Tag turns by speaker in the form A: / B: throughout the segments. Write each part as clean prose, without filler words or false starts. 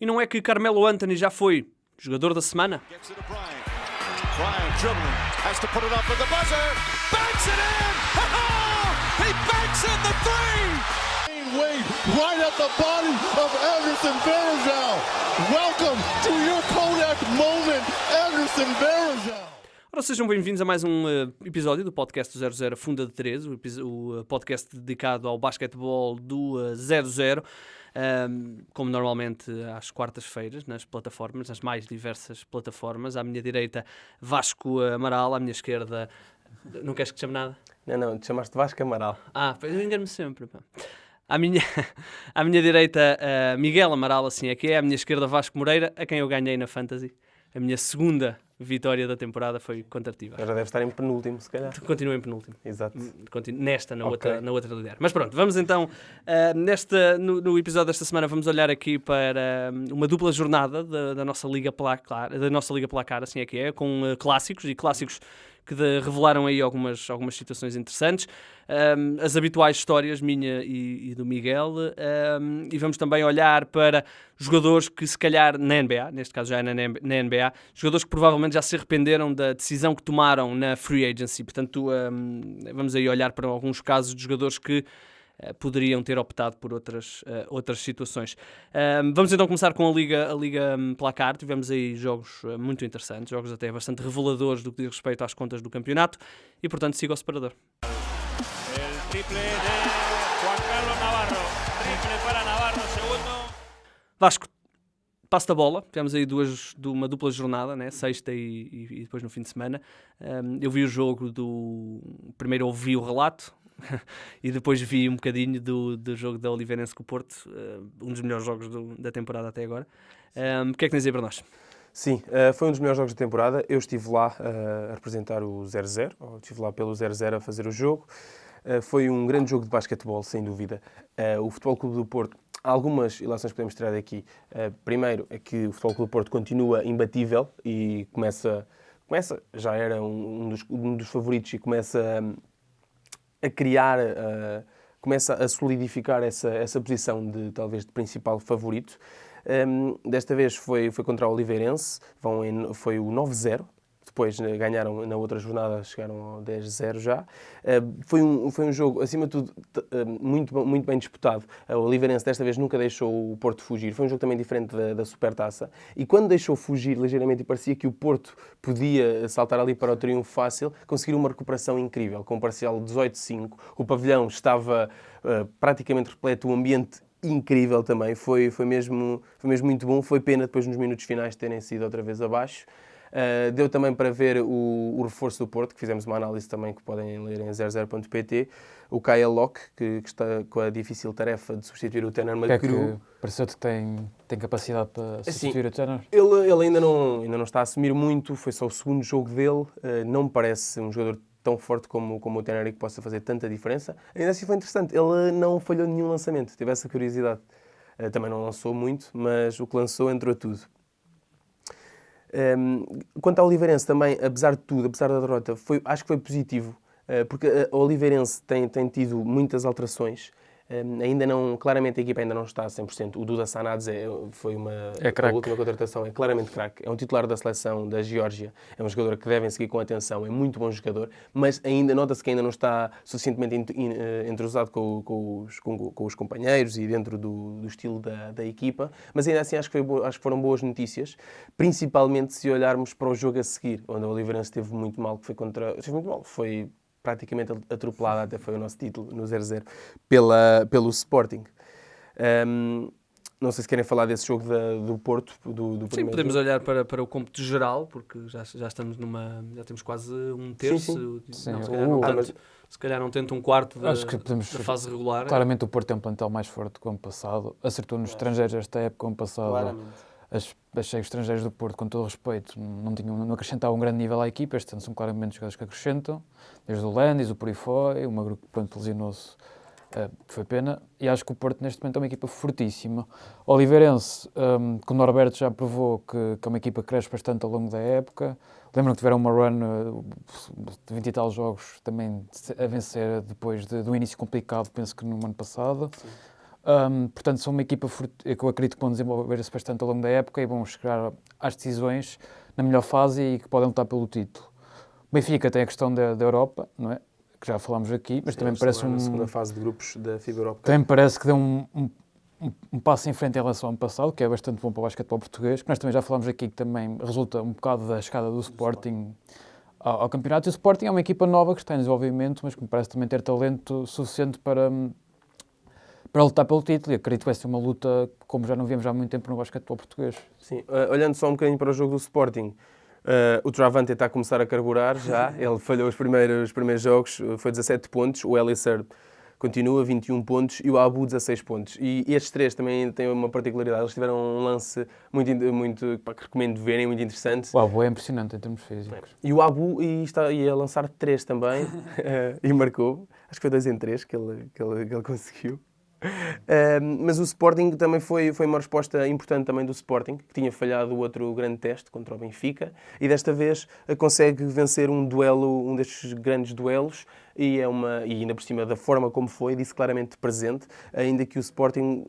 A: E não é que Carmelo Anthony já foi jogador da semana?
B: Bryant dribbling, has to put it up with the buzzer, banks it in! He banks in the three!
C: Wade right at the body of Anderson Varejao. Welcome to your Kodak moment, Anderson Varejao.
A: Ora, sejam bem-vindos a mais um episódio do podcast do 00 Funda de 13, o podcast dedicado ao basquetebol do 00. Como normalmente às quartas-feiras nas plataformas, nas mais diversas plataformas. À minha direita Vasco Amaral, à minha esquerda... Não queres que te chame nada?
D: Não, te chamaste Vasco Amaral.
A: Eu engano-me sempre. Pá. À minha direita Miguel Amaral, assim é que é. À minha esquerda Vasco Moreira, a quem eu ganhei na Fantasy. A minha segunda vitória da temporada foi contra ti.
D: Já deve estar em penúltimo, se calhar.
A: Continua em penúltimo.
D: Exato.
A: Na outra liderar. Mas pronto, vamos então, no episódio desta semana, vamos olhar aqui para uma dupla jornada da nossa Liga Placar, assim é que é, com clássicos que revelaram aí algumas situações interessantes, as habituais histórias minha e do Miguel, e vamos também olhar para jogadores que se calhar na NBA, neste caso já é na NBA, jogadores que provavelmente já se arrependeram da decisão que tomaram na Free Agency. Portanto, vamos aí olhar para alguns casos de jogadores que poderiam ter optado por outras situações. Vamos então começar com a Liga Placar. Tivemos aí jogos muito interessantes, jogos até bastante reveladores do que diz respeito às contas do campeonato, e portanto siga o separador.
E: El triple de Juan Carlos Navarro, triple para Navarro, segundo.
A: Vasco, passo da bola. Tivemos aí uma dupla jornada, né? Sexta e depois no fim de semana. Eu vi o jogo primeiro ouvi o relato, e depois vi um bocadinho do jogo da Oliveirense com o Porto, um dos melhores jogos da temporada até agora. O que é que tens a dizer para nós?
D: Sim, foi um dos melhores jogos da temporada. Eu estive lá a representar o 00, estive lá pelo 00 a fazer o jogo. Foi um grande jogo de basquetebol, sem dúvida. O Futebol Clube do Porto, há algumas ilações que podemos tirar daqui. Primeiro é que o Futebol Clube do Porto continua imbatível e já era um dos favoritos e começa a criar, começa a solidificar essa posição de talvez de principal favorito. Desta vez foi contra o Oliveirense, foi o 9-0. Depois ganharam na outra jornada, chegaram ao 10-0 já. Foi um jogo, acima de tudo, muito bem disputado. O Oliveirense desta vez nunca deixou o Porto fugir. Foi um jogo também diferente da Supertaça. E quando deixou fugir ligeiramente e parecia que o Porto podia saltar ali para o triunfo fácil, conseguiram uma recuperação incrível, com um parcial 18-5. O pavilhão estava praticamente repleto, o ambiente incrível também. Foi mesmo muito bom. Foi pena depois nos minutos finais terem sido outra vez abaixo. Deu também para ver o reforço do Porto, que fizemos uma análise também que podem ler em 00.pt. O Kyle Locke, que está com a difícil tarefa de substituir o Tanner McGrew.
F: Pareceu-te que tem capacidade para substituir o Tanner?
D: Ele ainda não está a assumir muito, foi só o segundo jogo dele. Não me parece um jogador tão forte como o Tanner e que possa fazer tanta diferença. Ainda assim foi interessante, ele não falhou nenhum lançamento, tive essa curiosidade. Também não lançou muito, mas o que lançou entrou tudo. Quanto ao Oliveirense também, apesar de tudo, apesar da derrota, acho que foi positivo, porque a Oliveirense tem tido muitas alterações. Claramente a equipa ainda não está a 100%. O Duda Sanadze foi a última contratação, é claramente craque. É um titular da seleção da Geórgia, é um jogador que devem seguir com atenção, é muito bom jogador, mas nota-se que ainda não está suficientemente entrosado com os companheiros e dentro do estilo da equipa, mas ainda assim acho que foram boas notícias, principalmente se olharmos para o jogo a seguir, onde a Oliveirense esteve muito mal, foi praticamente atropelada, até foi o nosso título no 0-0, pelo Sporting. Não sei se querem falar desse jogo do Porto, do
A: Sim, podemos
D: jogo.
A: olhar para o cômputo geral, porque já estamos já temos quase um terço.
D: Sim.
A: Se calhar não tanto um quarto da fase regular.
F: Claramente o Porto tem um plantel mais forte que o ano passado. Acertou nos estrangeiros esta época, ano passado.
D: Claramente.
F: Achei que os estrangeiros do Porto, com todo o respeito, não acrescentavam um grande nível à equipa. Este ano são claramente jogadores que acrescentam, desde o Landis, o Purifoy, o Magro que lesionou-se, foi pena. E acho que o Porto neste momento é uma equipa fortíssima. O Oliveirense, que o Norberto já provou que é uma equipa que cresce bastante ao longo da época. Lembram que tiveram uma run de 20 e tal jogos também a vencer depois do início complicado, penso que no ano passado. Sim. Portanto, são uma equipa que eu acredito que vão desenvolver-se bastante ao longo da época e vão chegar às decisões na melhor fase e que podem lutar pelo título. O Benfica tem a questão da Europa, não é? Que já falámos aqui, mas também parece
D: na segunda fase de grupos da FIBA Europa.
F: Também parece que deu um passo em frente em relação ao ano passado, que é bastante bom para o basquetebol português, que nós também já falámos aqui, que também resulta um bocado da chegada do Sporting ao campeonato. E o Sporting é uma equipa nova que está em desenvolvimento, mas que me parece também ter talento suficiente para lutar pelo título. E acredito que vai ser uma luta como já não vimos há muito tempo no basquetebol português.
D: Sim, olhando só um bocadinho para o jogo do Sporting, o Travante está a começar a carburar já. Ele falhou os primeiros jogos, foi 17 pontos. O Elisser continua, 21 pontos, e o Abu, 16 pontos. E estes três também têm uma particularidade. Eles tiveram um lance muito que recomendo verem, muito interessante.
F: O Abu é impressionante em termos físicos.
D: E o Abu ia lançar 3 também, e marcou. Acho que foi 2 em 3 que ele conseguiu. Mas o Sporting também foi uma resposta importante também do Sporting, que tinha falhado o outro grande teste contra o Benfica, e desta vez consegue vencer um destes grandes duelos, e ainda por cima da forma como foi, disse claramente presente, ainda que o Sporting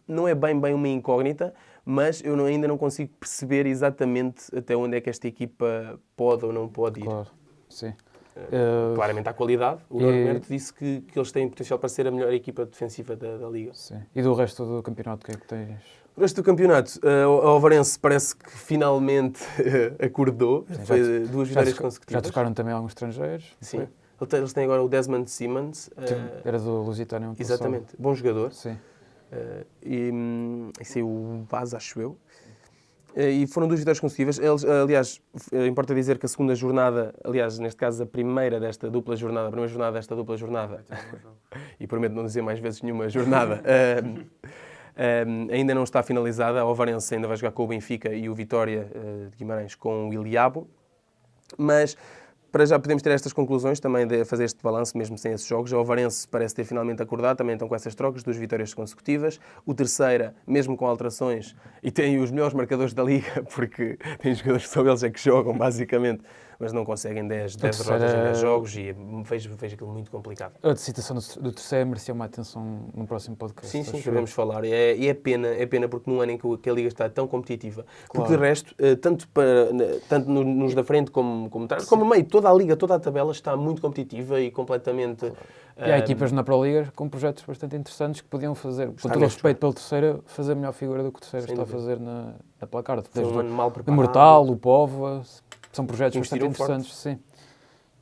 D: não é bem uma incógnita, mas eu ainda não consigo perceber exatamente até onde é que esta equipa pode ou não pode ir.
F: Claro, sim.
D: Claramente há qualidade. O Norberto disse que eles têm potencial para ser a melhor equipa defensiva da Liga.
F: Sim. E do resto do campeonato, o que é que tens?
D: O resto do campeonato, o Ovarense parece que finalmente acordou.
F: Sim,
D: foi 2 vitórias consecutivas.
F: Já tocaram também alguns estrangeiros.
D: Sim. Eles têm agora o Desmond Simmons.
F: Era do Lusitânia.
D: Exatamente. Bom jogador.
F: Sim.
D: E saiu o Vaz, acho eu. E foram 2 vitórias consecutivas. Eles, aliás, importa dizer que a segunda jornada, aliás, neste caso a primeira jornada desta dupla jornada, e prometo não dizer mais vezes nenhuma jornada, ainda não está finalizada. A Ovarense ainda vai jogar com o Benfica e o Vitória de Guimarães com o Iliabo. Mas para já podemos ter estas conclusões, também de fazer este balanço, mesmo sem esses jogos. O Ovarense parece ter finalmente acordado, também estão com essas trocas, 2 vitórias consecutivas. O Terceira, mesmo com alterações, e tem os melhores marcadores da Liga, porque tem jogadores que só eles é que jogam, basicamente, mas não conseguem 10 derrotas em 10 jogos, e vejo aquilo muito complicado.
F: A citação do Terceiro merecia uma atenção no próximo podcast.
D: Sim, devemos falar. E é pena porque num ano em que a Liga está tão competitiva, porque de resto, tanto nos da frente como a meio, toda a Liga, toda a tabela está muito competitiva e completamente...
F: E há equipas na Pro Liga com projetos bastante interessantes que podiam fazer, com todo o respeito pelo Terceiro, fazer a melhor figura do que o Terceiro está a fazer na placar. Desde o Mortal, o Póvoa, são projetos bastante interessantes. Sim.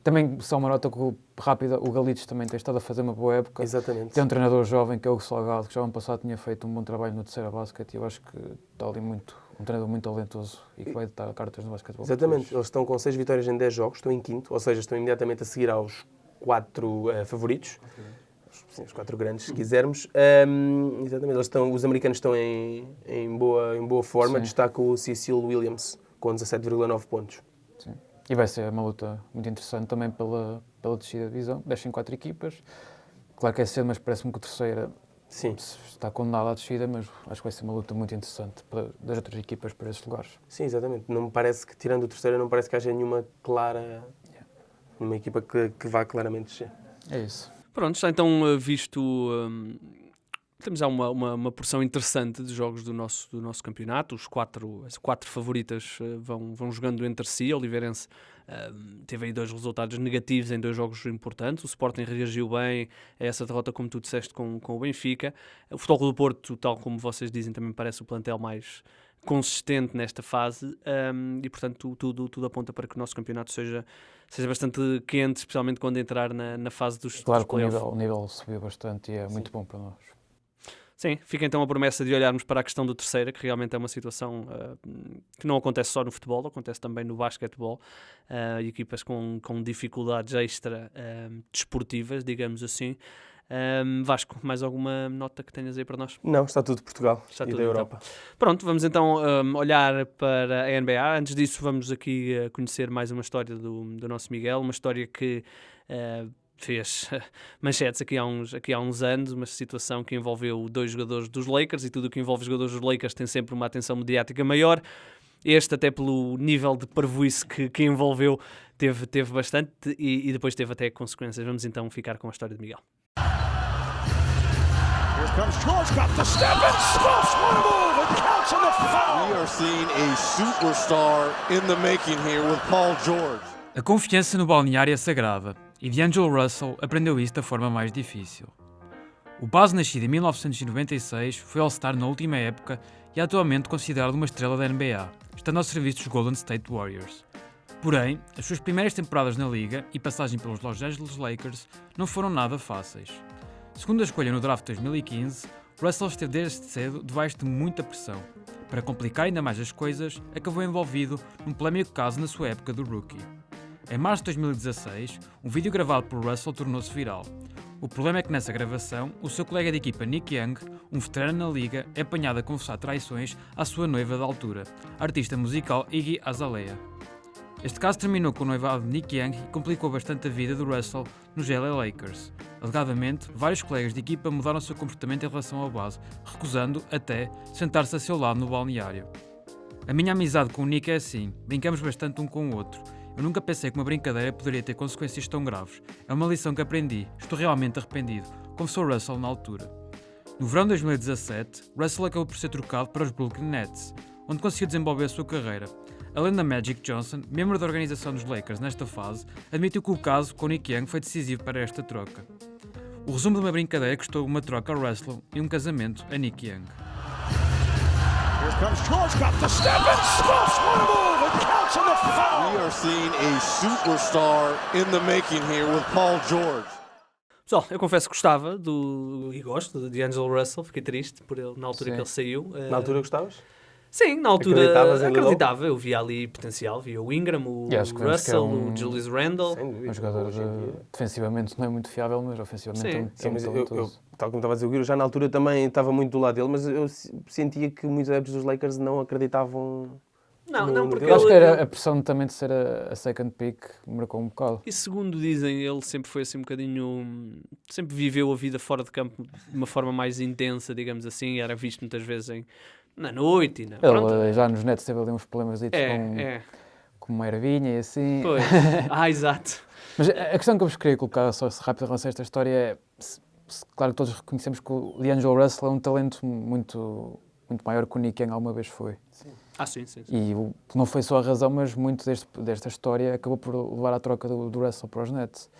F: Também só uma nota rápida, o Galitos também tem estado a fazer uma boa época.
D: Exatamente.
F: Tem um treinador jovem que é o Salgado, que já ano passado tinha feito um bom trabalho no Terceira Basket, e eu acho que está ali um treinador muito talentoso e que vai dar cartas no basquetebol.
D: Exatamente. Eles estão com 6 vitórias em 10 jogos, estão em quinto, ou seja, estão imediatamente a seguir aos 4 favoritos. Sim, os 4 grandes, se quisermos. Exatamente. Os americanos estão em boa forma.
F: Sim.
D: Destaca o Cecil Williams, com 17,9 pontos.
F: Sim. E vai ser uma luta muito interessante também pela descida da divisão. Descem 4 equipas. Claro que é cedo, mas parece-me que o Terceira está condenado à descida, mas acho que vai ser uma luta muito interessante das outras equipas para esses lugares.
D: Sim, exatamente. Não me parece que, tirando o Terceira, não parece que haja nenhuma clara... Uma equipa que vá claramente descer.
F: É isso.
A: Pronto, está então visto... temos já uma porção interessante de jogos do nosso campeonato. As 4 favoritas vão jogando entre si. O Oliveirense teve aí 2 resultados negativos em 2 jogos importantes. O Sporting reagiu bem a essa derrota, como tu disseste, com o Benfica. O Futebol Clube do Porto, tal como vocês dizem, também parece o plantel mais consistente nesta fase, e portanto tudo aponta para que o nosso campeonato seja bastante quente, especialmente quando entrar na fase dos
F: Claro que
A: playoffs.
F: o nível subiu bastante e é muito bom para nós.
A: Sim, fica então a promessa de olharmos para a questão do Terceira, que realmente é uma situação que não acontece só no futebol, acontece também no basquetebol. Equipas com dificuldades extra desportivas, digamos assim. Vasco, mais alguma nota que tenhas aí para nós?
D: Não, está tudo de Portugal e da Europa.
A: Então. Pronto, vamos então olhar para a NBA. Antes disso, vamos aqui conhecer mais uma história do nosso Miguel, uma história que fez manchetes aqui há uns anos, uma situação que envolveu 2 jogadores dos Lakers, e tudo o que envolve jogadores dos Lakers tem sempre uma atenção mediática maior. Este, até pelo nível de parvoíce que envolveu, teve bastante, e depois teve até consequências. Vamos então ficar com a história de Miguel.
B: Here's comes George, got the step and Smoltz, what a move, it counts in the foul. We are seeing a superstar in the making here with Paul George.
F: A confiança no balneário é sagrada, e D'Angelo Russell aprendeu isso da forma mais difícil. O base nascido em 1996 foi All-Star na última época e é atualmente considerado uma estrela da NBA, estando ao serviço dos Golden State Warriors. Porém, as suas primeiras temporadas na liga e passagem pelos Los Angeles Lakers não foram nada fáceis. Segundo a escolha no draft de 2015, Russell esteve desde cedo debaixo de muita pressão. Para complicar ainda mais as coisas, acabou envolvido num polémico caso na sua época do rookie. Em março de 2016, um vídeo gravado por Russell tornou-se viral. O problema é que nessa gravação, o seu colega de equipa Nick Young, um veterano na liga, é apanhado a confessar traições à sua noiva da altura, a artista musical Iggy Azalea. Este caso terminou com o noivado de Nick Young e complicou bastante a vida do Russell nos LA Lakers. Alegadamente, vários colegas de equipa mudaram o seu comportamento em relação ao base, recusando, até, sentar-se a seu lado no balneário. A minha amizade com o Nick é assim, brincamos bastante um com o outro. Eu nunca pensei que uma brincadeira poderia ter consequências tão graves. É uma lição que aprendi, estou realmente arrependido, confessou Russell na altura. No verão de 2017, Russell acabou por ser trocado para os Brooklyn Nets, onde conseguiu desenvolver a sua carreira. A lenda Magic Johnson, membro da organização dos Lakers nesta fase, admitiu que o caso com Nick Young foi decisivo para esta troca. O resumo de uma brincadeira custou uma troca a Russell e um casamento a Nick Young.
B: Here comes George, got the step and Smoltz, what a move, it counts in the foul. We are seeing a superstar in the making here with Paul George.
A: Pessoal, eu confesso que gostava e gosto de D'Angelo Russell, fiquei triste por ele na altura
F: Sim.
A: que ele saiu.
D: Na altura gostavas?
A: Sim, na altura
D: Acreditavas em
A: acreditava, eu via ali potencial, via o Ingram, o
F: acho que
A: Russell,
F: é
A: o Julius Randle.
D: Sem dúvida.
F: Um jogador
D: Hoje em dia.
F: defensivamente não é muito fiável, mas ofensivamente
A: Sim.
F: é muito
D: Sim, mas eu,
F: talentoso.
D: tal como estava a dizer o Guiro, já na altura também estava muito do lado dele, mas eu sentia que muitos adeptos dos Lakers não acreditavam.
A: Não, porque
F: Eu acho que
A: ele,
F: era a pressão também de ser a second pick, marcou um bocado.
A: e segundo dizem, ele sempre foi assim um bocadinho, sempre viveu a vida fora de campo de uma forma mais intensa, digamos assim, era visto muitas vezes na noite.
F: Ele já nos Nets teve ali uns problemas com uma ervinha e assim.
A: Pois. Exato.
F: Mas a questão que eu vos queria colocar só rápido em relação a esta história é, claro que todos reconhecemos que o D'Angelo Russell é um talento muito maior que o Nick Young alguma vez foi.
A: Sim.
F: E não foi só a razão, mas muito desta história acabou por levar à troca do Russell para os Nets.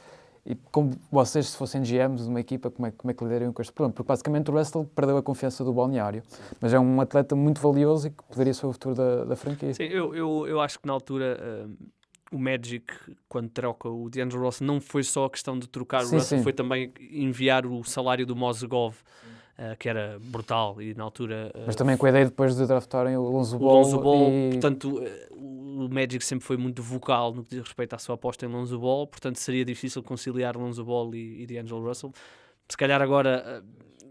F: E como vocês, se fossem GMs de uma equipa, como é que lidariam com este problema? Porque basicamente o Russell perdeu a confiança do balneário, mas é um atleta muito valioso e que poderia ser o futuro da franquia.
A: Sim, eu acho que na altura o Magic, quando troca o D'Angelo Russell, não foi só a questão de trocar o Russell, foi também enviar o salário do Mozgov, que era brutal, e na altura...
F: Mas também com a ideia depois de draftarem o Lonzo Ball.
A: Portanto, o Magic sempre foi muito vocal no que diz respeito à sua aposta em Lonzo Ball, portanto seria difícil conciliar Lonzo Ball e D'Angelo Russell. Se calhar agora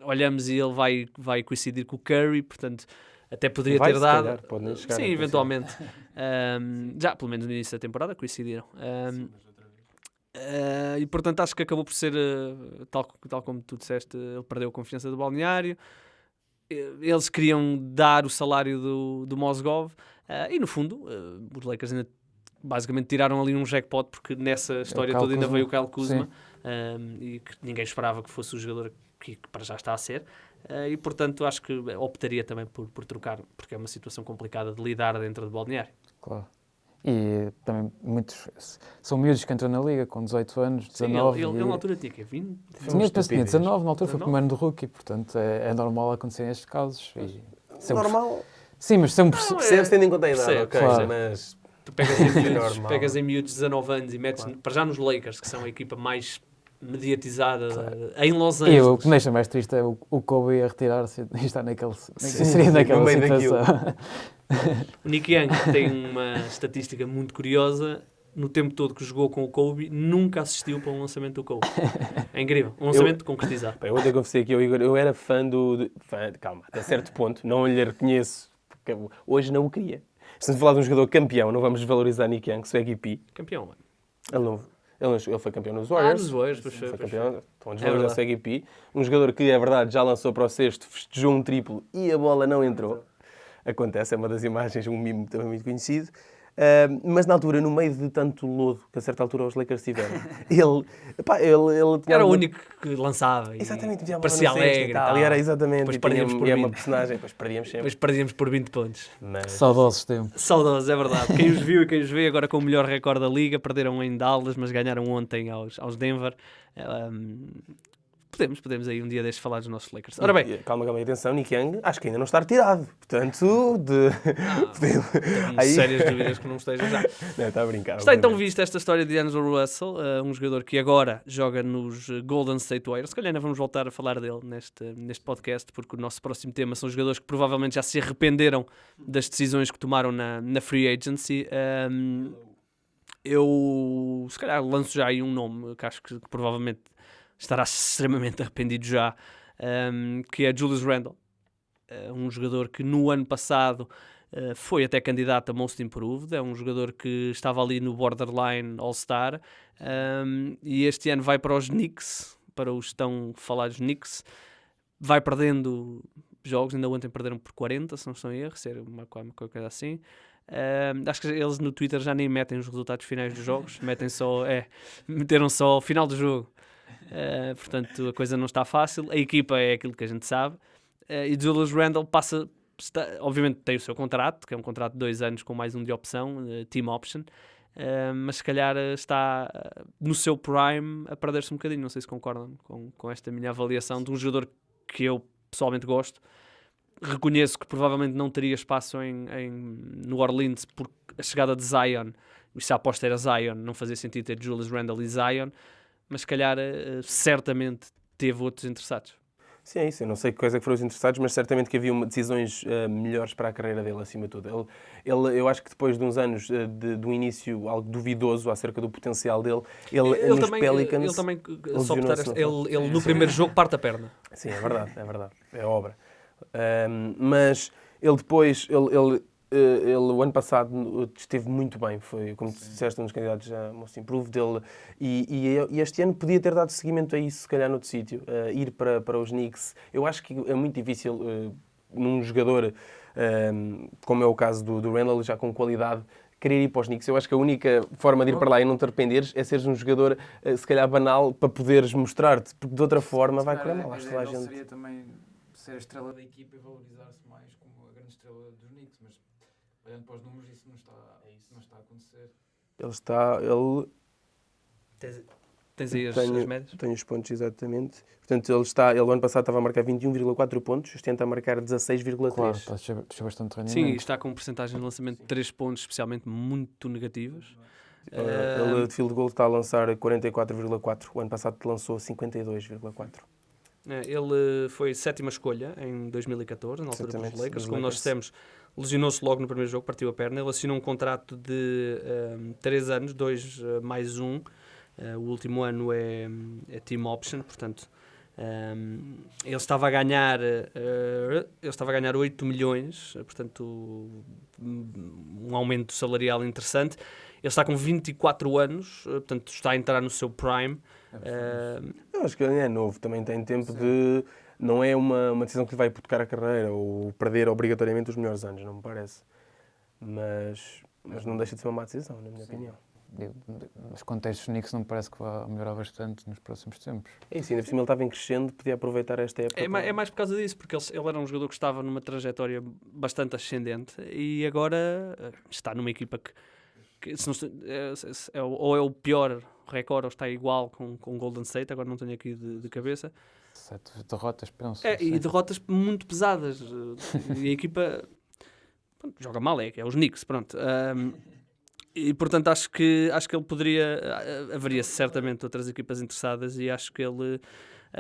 A: olhamos e ele vai coincidir com o Curry, portanto até poderia ter dado...
D: Calhar, pode nem chegar,
A: sim, eventualmente. Já, pelo menos no início da temporada, coincidiram. E portanto acho que acabou por ser, tal como tu disseste, ele perdeu a confiança do balneário. Eles queriam dar o salário do Mozgov e no fundo os Lakers ainda basicamente tiraram ali um jackpot, porque nessa história toda ainda veio o Kyle Kuzma, e que ninguém esperava que fosse o jogador que para já está a ser, e portanto acho que optaria também por trocar, porque é uma situação complicada de lidar dentro do balneário.
F: Claro. E também muitos são miúdos que entram na liga com 18 anos, 19.
A: Sim, ele na altura tinha que 20?
F: Tinha 19, na altura foi o primeiro ano do rookie, portanto é normal acontecerem estes casos.
D: Normal.
F: Sim, mas sempre
D: Percebes tendo em conta a idade, ok,
F: claro.
D: mas...
A: Tu pegas em miúdos de 19 anos e metes para já nos Lakers, que são a equipa mais mediatizada em Los Angeles.
F: E o que me deixa mais triste é o Kobe a retirar-se e estar naquela
D: no meio
F: situação.
A: O Nick Young tem uma estatística muito curiosa. No tempo todo que jogou com o Kobe, nunca assistiu para um lançamento do Kobe. É incrível. Um lançamento concretizado.
D: Eu ontem confessei aqui ao Igor, eu era fã calma, até certo ponto, não lhe reconheço, porque hoje não o queria. Estamos a falar de um jogador campeão, não vamos desvalorizar Nick Young, Swaggy P.
A: Campeão, mano.
D: Ele foi campeão nos Warriors.
A: Nos Warriors,
D: foi campeão. Estão a desvalorizar Swaggy P. Um jogador que, é verdade, já lançou para o cesto, festejou um triplo e a bola não entrou. Acontece, é uma das imagens, um mimo também muito conhecido. Mas na altura, no meio de tanto lodo que a certa altura os Lakers tiveram, ele tinha
A: Era o único que lançava.
D: Exatamente,
A: parecia alegre
D: e tal. E era exatamente.
A: Depois perdíamos por 20.
D: Uma personagem, depois perdíamos sempre.
A: Depois perdíamos por 20 pontos.
D: Mas...
F: Saudosos tempos.
A: Saudosos, é verdade. Quem os viu e quem os vê agora com o melhor recorde da Liga, perderam em Dallas, mas ganharam ontem aos Denver. Podemos aí um dia destes falar dos nossos Lakers. Ora bem.
D: Calma, atenção, Nick Young, acho que ainda não está retirado. Portanto,
A: Tenho sérias dúvidas que não esteja já.
D: Não, está a brincar.
A: Está então vista esta história de D'Angelo Russell, um jogador que agora joga nos Golden State Warriors. Se calhar ainda vamos voltar a falar dele neste podcast, porque o nosso próximo tema são jogadores que provavelmente já se arrependeram das decisões que tomaram na Free Agency. Eu, se calhar, lanço já aí um nome que acho que provavelmente estará extremamente arrependido já, que é Julius Randle, um jogador que no ano passado foi até candidato a Most Improved, é um jogador que estava ali no borderline All-Star, e este ano vai para os Knicks, para os tão falados Knicks, vai perdendo jogos, ainda ontem perderam por 40, se não estou em erro, ser uma coisa assim. Acho que eles no Twitter já nem metem os resultados finais dos jogos, meteram só o final do jogo. Portanto, a coisa não está fácil. A equipa é aquilo que a gente sabe. E Julius Randle obviamente tem o seu contrato, que é um contrato de 2 anos com mais um de opção, team option, mas se calhar está no seu prime a perder-se um bocadinho. Não sei se concordam com esta minha avaliação de um jogador que eu pessoalmente gosto. Reconheço que provavelmente não teria espaço no Orleans porque a chegada de Zion, se a aposta era Zion, não fazia sentido ter Julius Randle e Zion, mas se calhar certamente teve outros interessados.
D: Sim, é isso. Eu não sei que coisa que foram os interessados, mas certamente que havia decisões melhores para a carreira dele, acima de tudo. Eu acho que depois de uns anos de um início algo duvidoso acerca do potencial dele, ele nos Pelicans...
A: Ele também, só ele no primeiro jogo parte a perna.
D: Sim, é verdade. É obra. Mas ele depois... Ele, o ano passado, esteve muito bem. Foi, como disseste, um dos candidatos a Most Improved dele. E este ano podia ter dado seguimento a isso, se calhar, noutro sítio. Ir para os Knicks. Eu acho que é muito difícil num jogador, como é o caso do Randle, já com qualidade, querer ir para os Knicks. Eu acho que a única forma de ir para lá e não te arrependeres é seres um jogador, se calhar, banal, para poderes mostrar-te. Porque de outra forma vai correr mal. Acho que toda a gente...
F: seria também ser a estrela da equipa e valorizar-se mais como a grande estrela dos Knicks, mas... olhando para os números, isso não está a acontecer.
A: Tens aí as médias?
D: Tenho os pontos, exatamente. Portanto, ele o ano passado estava a marcar 21,4 pontos, este ano está a marcar 16,3.
F: Claro, está a descer bastante rendimento.
A: Sim, está com porcentagem de lançamento de 3 pontos, especialmente muito negativas.
D: Ele de field goal está a lançar 44,4. O ano passado lançou 52,4.
A: Ele foi 7ª escolha em 2014, na altura dos Lakers. Como nós dissemos, lesionou-se logo no primeiro jogo, partiu a perna. Ele assinou um contrato de 3 anos, 2 mais 1. O último ano é team option, portanto, ele estava a ganhar 8 milhões, portanto, um aumento salarial interessante. Ele está com 24 anos, portanto, está a entrar no seu prime.
D: Eu acho que ele é novo, também tem tempo de... Não é uma decisão que lhe vai hipotecar a carreira ou perder obrigatoriamente os melhores anos, não me parece. Mas não deixa de ser uma má decisão, na minha opinião.
F: Nos contextos Knicks não me parece que vá melhorar bastante nos próximos tempos.
D: É isso, ainda por cima ele estava em crescendo, podia aproveitar esta época.
A: É mais por causa disso, porque ele era um jogador que estava numa trajetória bastante ascendente e agora está numa equipa que se não, ou é o pior recorde ou está igual com Golden State, agora não tenho aqui de cabeça.
F: 7 derrotas, penso.
A: E derrotas muito pesadas. E a equipa joga mal, é os Knicks, pronto. E portanto acho que ele poderia... haveria certamente outras equipas interessadas e acho que ele...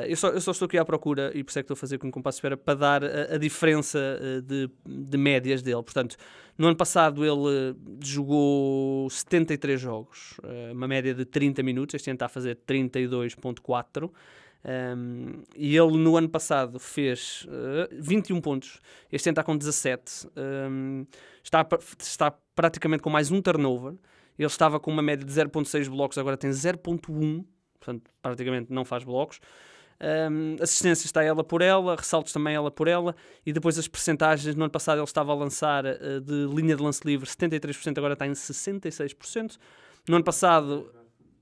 A: Eu só estou aqui à procura, e por isso é que estou a fazer com um compasso de espera, para dar a diferença de médias dele. Portanto, no ano passado ele jogou 73 jogos, uma média de 30 minutos, este ano está a fazer 32,4. E ele no ano passado fez 21 pontos, este ano está com 17. Está praticamente com mais um turnover. Ele estava com uma média de 0,6 blocos, agora tem 0,1, portanto praticamente não faz blocos. Assistência está ela por ela, ressaltos também ela por ela, e depois as percentagens. No ano passado ele estava a lançar de linha de lance livre 73%, agora está em 66%. No ano passado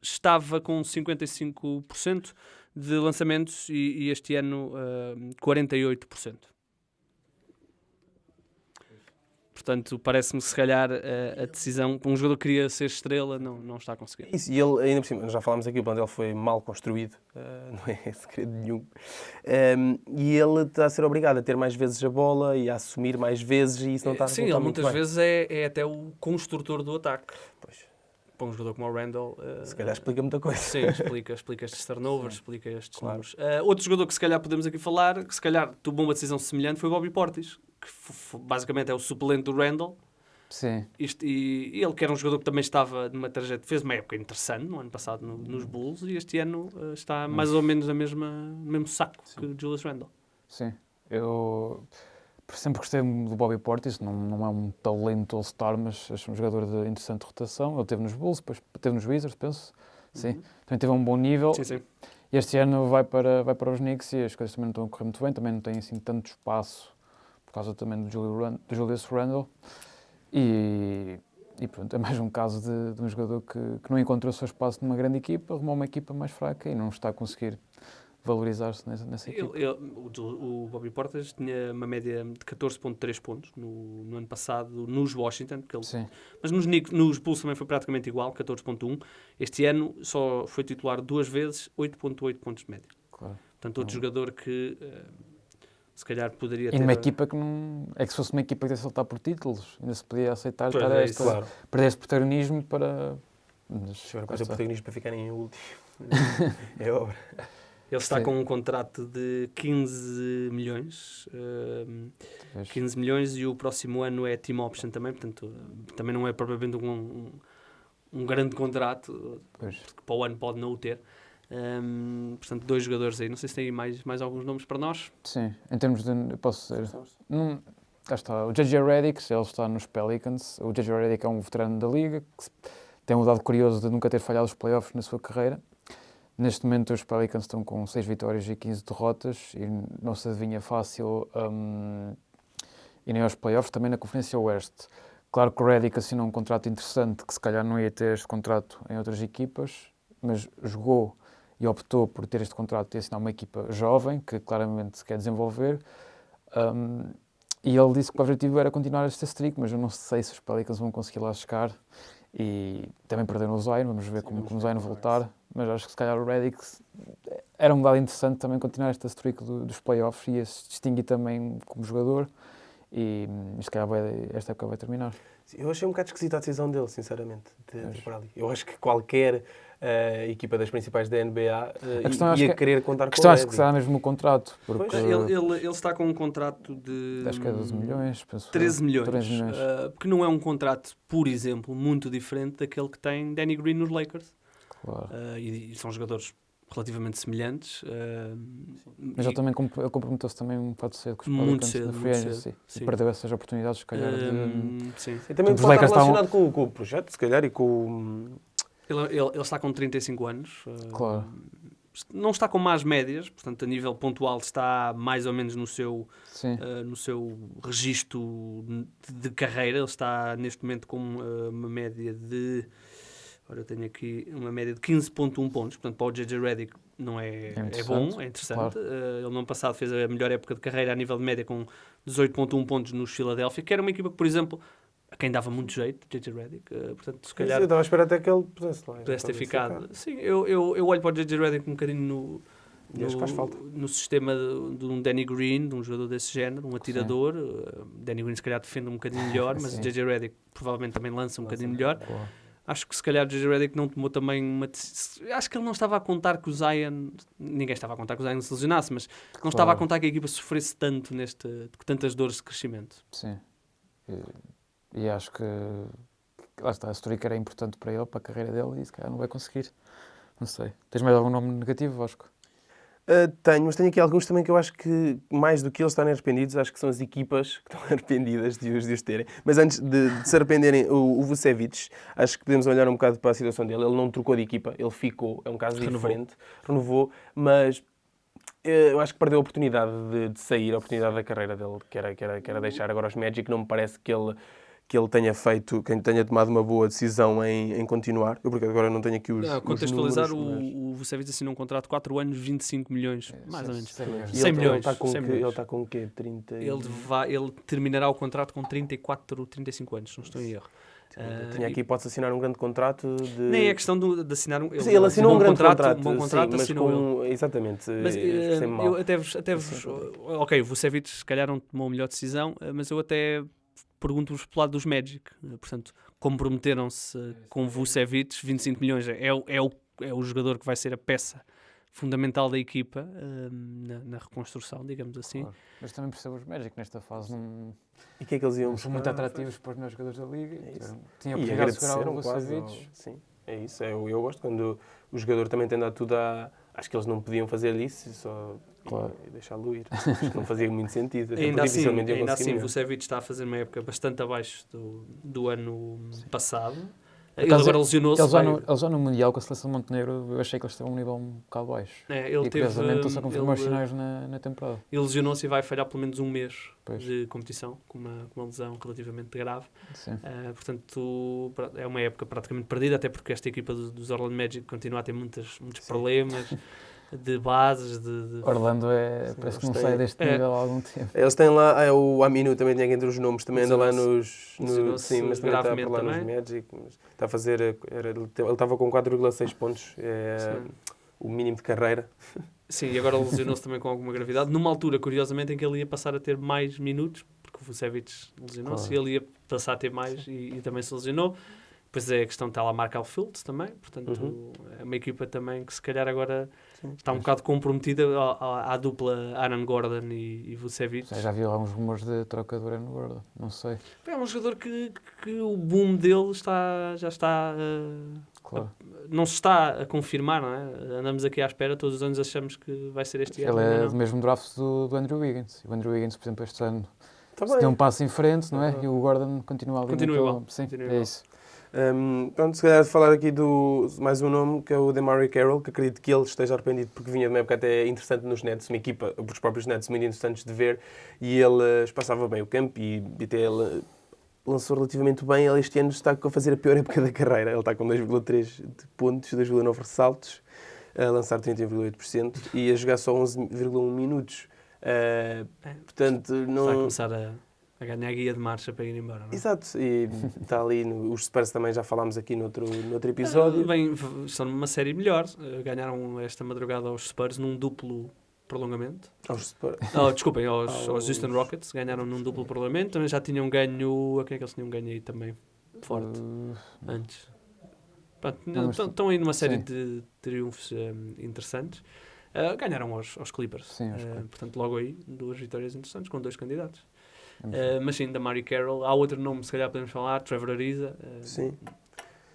A: estava com 55% de lançamentos e este ano 48%. Portanto, parece-me que se calhar a decisão, um jogador que queria ser estrela, não está a conseguir.
D: Isso, e ele, ainda por cima, já falámos aqui, o plantel foi mal construído, não é segredo nenhum. E ele está a ser obrigado a ter mais vezes a bola e a assumir mais vezes, e isso não está a resultar.
A: Sim, ele
D: muito
A: muitas
D: bem.
A: vezes é até o construtor do ataque.
D: Pois.
A: Para um jogador como o Randall...
D: Se calhar explica muita coisa.
A: Sim, explica estes turnovers, explica estes números. Outro jogador que se calhar podemos aqui falar, que se calhar tomou uma decisão semelhante, foi o Bobby Portis, que basicamente é o suplente do Randall.
F: Sim.
A: E ele, que era um jogador que também estava numa trajetória, fez uma época interessante no ano passado nos Bulls, e este ano está mais ou menos no mesmo saco que o Julius Randle.
F: Sim. Eu sempre gostei do Bobby Portis, não é um talento all-star, mas acho um jogador de interessante rotação. Ele esteve nos Bulls, depois esteve nos Wizards, penso. Sim. Também teve um bom nível.
A: Sim.
F: E este ano vai para os Knicks e as coisas também não estão a correr muito bem, também não tem assim tanto espaço por causa também do Julius Randle. E pronto, é mais um caso de um jogador que não encontrou o seu espaço numa grande equipa, arrumou uma equipa mais fraca e não está a conseguir valorizar-se nessa equipa.
A: O Bobby Portis tinha uma média de 14.3 pontos no ano passado nos Washington, mas nos Bulls também foi praticamente igual, 14.1. Este ano só foi titular 2 vezes, 8.8 pontos de média.
F: Claro.
A: Portanto, outro jogador que se calhar poderia ter...
F: E numa equipa que não... É que se fosse uma equipa que ia saltar por títulos, ainda se podia aceitar
A: perder
F: este protagonismo para...
D: Se tiver coisa protagonismo para ficar em último, é obra.
A: Ele está com um contrato de 15 milhões. 15 milhões e o próximo ano é team option também, portanto, também não é propriamente um grande contrato, porque para o ano pode não o ter. Portanto, 2 jogadores aí. Não sei se tem mais alguns nomes para nós.
F: Sim, em termos de... Eu posso dizer... Cá está, o J.J. Redick, ele está nos Pelicans. O J.J. Redick é um veterano da liga, que tem um dado curioso de nunca ter falhado os playoffs na sua carreira. Neste momento os Pelicans estão com 6 vitórias e 15 derrotas e não se adivinha fácil e nem aos playoffs, também na Conferência Oeste. Claro que o Redick assinou um contrato interessante, que se calhar não ia ter este contrato em outras equipas, mas jogou e optou por ter este contrato e assinar uma equipa jovem, que claramente se quer desenvolver. E ele disse que o objetivo era continuar este streak, mas eu não sei se os Pelicans vão conseguir lá chegar. E também perderam o Zion, vamos ver como o Zion voltar. Mas acho que se calhar o Redick era um dado interessante também continuar esta streak dos playoffs e se distinguir também como jogador. E se calhar esta época vai terminar.
D: Eu achei um bocado esquisita a decisão dele, sinceramente, de ir para ali. Eu acho que qualquer equipa das principais da NBA ia querer contar com ele.
F: A questão acho que será mesmo o contrato. Porque
A: ele está com um contrato de...
F: Acho que é 12 milhões. Penso
A: 13 milhões. Porque não é um contrato, por exemplo, muito diferente daquele que tem Danny Green nos Lakers.
F: Claro.
A: E são jogadores relativamente semelhantes.
F: Mas ele também comprometeu-se também um bocado cedo com os Pelicans na free agency. E perdeu essas oportunidades, se calhar.
A: Sim.
D: E também pode estar relacionado com o projeto, se calhar, e com...
A: Ele está com 35 anos.
F: Claro.
A: Não está com más médias, portanto, a nível pontual está mais ou menos no seu registro de carreira. Ele está neste momento com uma média de... Ora, eu tenho aqui uma média de 15.1 pontos, portanto, para o J.J. Redick não é bom, é interessante.
F: Claro.
A: Ele no ano passado fez a melhor época de carreira a nível de média com 18.1 pontos nos Philadelphia, que era uma equipa que, por exemplo, a quem dava muito jeito, J.J. Redick, portanto, se calhar...
D: Eu estava a esperar até que ele pudesse
A: ter ficado. Sim, eu olho para o J.J. Redick um bocadinho no sistema de um Danny Green, de um jogador desse género, um atirador. Danny Green se calhar defende um bocadinho melhor, mas o J.J. Redick provavelmente também lança um bocadinho melhor. Acho que se calhar o J.J. Redick não tomou também uma... Acho que ele não estava a contar que o Zion... Ninguém estava a contar que o Zion se lesionasse, mas não estava a contar que a equipa sofresse tanto com tantas dores de crescimento.
F: Sim. E acho que... Lá está, a streak era importante para ele, para a carreira dele, e se calhar não vai conseguir. Não sei. Tens mais algum nome negativo, Vasco?
D: Tenho, mas tenho aqui alguns também que eu acho que, mais do que eles estarem arrependidos, acho que são as equipas que estão arrependidas de os terem. Mas antes de se arrependerem, o Vucevic, acho que podemos olhar um bocado para a situação dele. Ele não trocou de equipa, ele ficou, é um caso diferente, renovou, mas eu acho que perdeu a oportunidade de sair, a oportunidade da carreira dele, que era deixar agora os Magic. Não me parece que ele tenha tomado uma boa decisão em continuar. Eu, porque agora não tenho aqui os
A: contextualizar,
D: números,
A: o Vucevic assinou um contrato de 4 anos, 25 milhões, mais ou menos.
F: 100 milhões.
A: 100 milhões.
D: Ele está com o quê? 30?
A: Ele terminará o contrato com 34, 35 anos, se não estou em erro.
D: Tinha aqui, pode assinar um grande contrato de...
A: Nem é questão de assinar um...
D: Sim, ele assinou um grande contrato.
A: Um bom contrato,
D: sim,
A: assinou ele.
D: Exatamente.
A: Mas eu até vos... Ok, o Vucevic se calhar não tomou a melhor decisão, mas eu até pergunto-vos pelo lado dos Magic. Portanto, comprometeram-se com o Vucevic, 25 milhões. É o jogador que vai ser a peça fundamental da equipa na reconstrução, digamos assim.
F: Claro. Mas também percebo os Magic nesta fase.
D: E o que é que eles iam
F: são muito atrativos para os meus jogadores da Liga. Tinha a
D: e
F: oportunidade de segurar o
D: agradeceram
F: Vucevic.
D: Sim, é isso. Eu gosto quando o jogador também tem dado tudo a... Acho que eles não podiam fazer isso só e deixá-lo ir. Acho que não fazia muito sentido.
A: Ainda assim, o Vucevic está a fazer uma época bastante abaixo do ano passado. Ele agora lesionou-se.
F: Ele já no Mundial com a seleção de Montenegro, eu achei que eles estavam a um nível um bocado baixo. Curiosamente, ele só confirmou os sinais na temporada.
A: Ele lesionou-se e vai falhar pelo menos um mês de competição, com uma lesão relativamente grave. Portanto, é uma época praticamente perdida, até porque esta equipa dos Orlando Magic continua a ter muitos problemas de bases.
F: Orlando parece que não sai deste nível há algum tempo.
D: Eles têm lá, o Aminu também tinha entre os nomes, também anda lá sim, mas também está por lá nos Magic. Está a fazer, ele estava com 4,6 pontos, o mínimo de carreira.
A: Sim, e agora lesionou-se também com alguma gravidade, numa altura, curiosamente, em que ele ia passar a ter mais minutos, porque o Vucevic lesionou-se, e ele ia passar a ter mais e também se lesionou. Depois é a questão de estar lá Markel Fultz também, portanto é uma equipa também que se calhar agora está um bocado comprometida à dupla Aaron Gordon e Vucevic.
F: Já vi alguns rumores de troca do Aaron Gordon, não sei.
A: É um jogador que o boom dele já está... não se está a confirmar, não é? Andamos aqui à espera, todos os anos achamos que vai ser este ano.
F: Ele é do mesmo draft do Andrew Wiggins. O Andrew Wiggins, por exemplo, este ano deu um passo em frente, não é? E o Gordon continua ali.
A: Continua igual.
F: Sim,
A: continua
F: é
A: igual.
F: isso.
D: Pronto, se calhar falar aqui do mais um nome, que é o DeMarre Carroll, que acredito que ele esteja arrependido porque vinha de uma época até interessante nos Nets, uma equipa, os próprios Nets, muito interessantes de ver, e ele espaçava bem o campo e até ele lançou relativamente bem. Ele este ano está a fazer a pior época da carreira. Ele está com 2,3 de pontos, 2,9 ressaltos, a lançar 31,8% e a jogar só 11,1 minutos. Portanto, não...
A: Vai começar a ganhar guia de marcha para ir embora, não é?
D: Exato, e está ali, os Spurs também já falámos aqui noutro episódio.
A: Estão numa série melhor, ganharam esta madrugada aos Spurs num duplo prolongamento.
D: Aos Spurs?
A: Desculpem, aos Houston Rockets, ganharam num duplo prolongamento, também já tinham ganho, a quem é que eles tinham ganho aí também, forte, antes. Estão aí numa série de triunfos interessantes. Ganharam aos Clippers,
F: sim,
A: portanto logo aí 2 vitórias interessantes com 2 candidatos. Mas sim, da Mari Carroll. Há outro nome, se calhar podemos falar, Trevor Ariza.
D: Sim.